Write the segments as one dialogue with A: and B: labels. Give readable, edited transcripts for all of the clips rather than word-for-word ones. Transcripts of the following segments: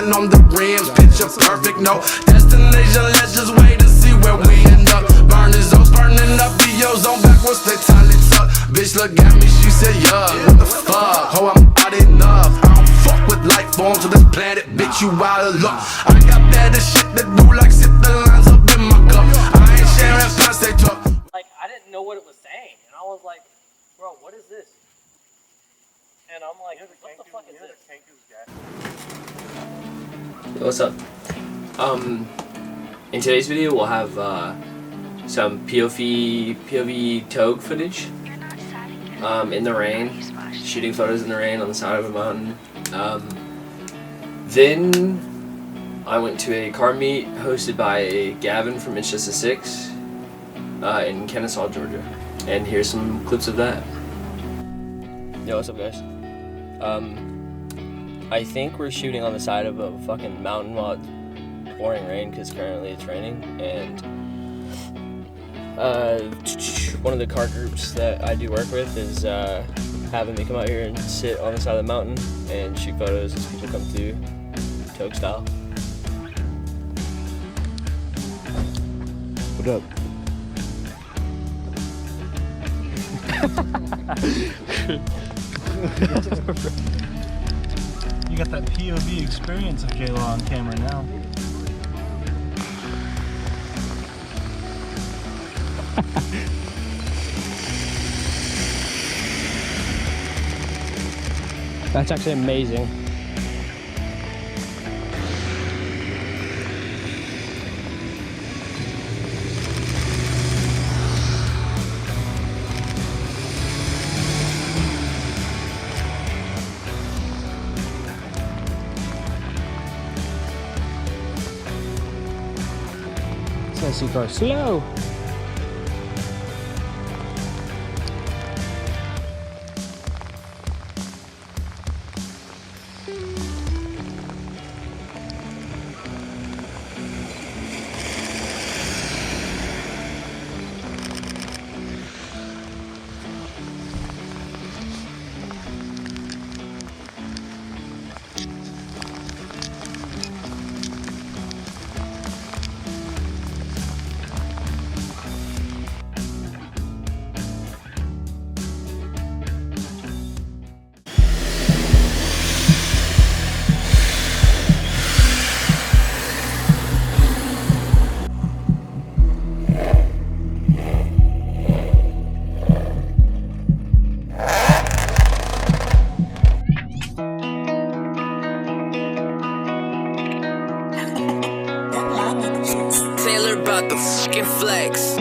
A: Burning on the rims, picture perfect, no destination. Let's just wait and see where we end up. Burning zones, burning up the ozone. Backwards, they tally tuck. Bitch look at me, she said, yeah, what the fuck? Oh, I'm out enough. I don't fuck with life forms on this planet, bitch, you out of luck. I got better shit to do, like sip the lines up in my cup. I ain't sharing plans, they talk.
B: Like, I didn't know what it was saying, and I was like, bro, what is this? And I'm like, what the fuck is this?
C: What's up? In today's video we'll have some POV Touge footage in the rain, shooting photos in the rain on the side of a mountain. Then I went to a car meet hosted by Gavin from Itsjusta6 in Kennesaw, Georgia, and here's some clips of that. Yo, what's up, guys? I think we're shooting on the side of a fucking mountain while it's pouring rain, because currently it's raining, and one of the car groups that I do work with is having me come out here and sit on the side of the mountain and shoot photos as people come through, Touge style.
D: What up?
E: You got that POV experience of J-Law on camera now.
D: That's actually amazing. Sassy car slow.
A: Taylor about the fucking flex.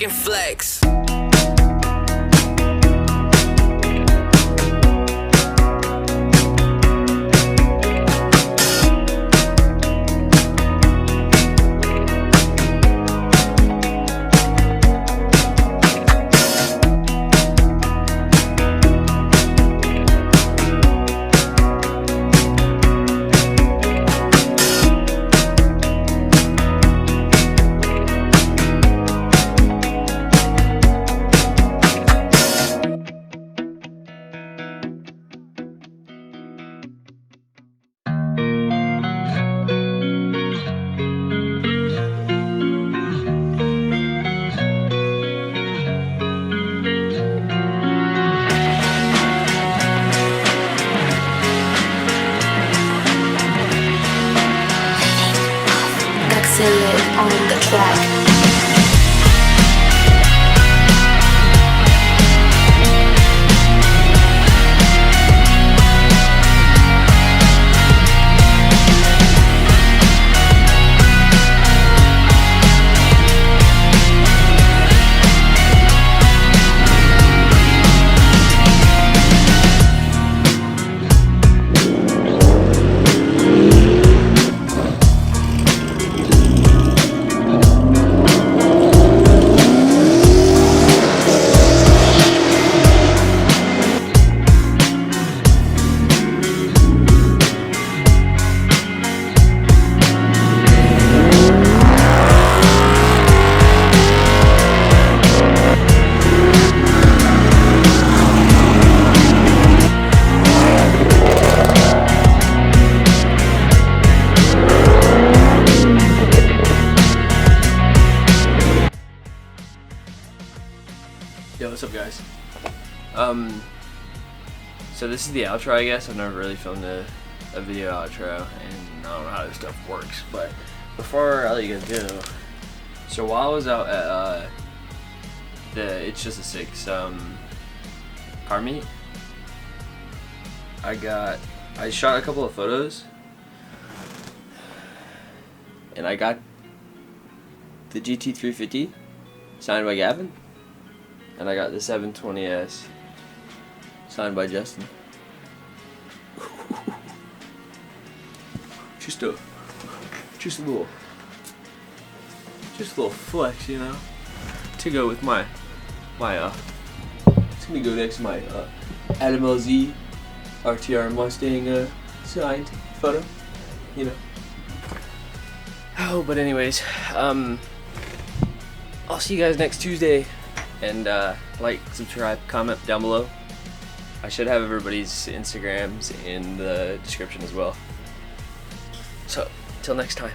F: fucking flex.
G: On the track.
C: Yo, what's up, guys? So this is the outro, I guess. I've never really filmed a video outro, and I don't know how this stuff works. But before I let you guys go, so while I was out at the Itsjusta6 car meet, I shot a couple of photos, and I got the GT350 signed by Gavin. And I got the 720S signed by Justin. Just a little flex, you know, to go with my it's gonna go next to my Adam LZ RTR Mustang signed photo, you know. Oh, but anyways, I'll see you guys next Tuesday. And like, subscribe, comment down below. I should have everybody's Instagrams in the description as well. So, till next time.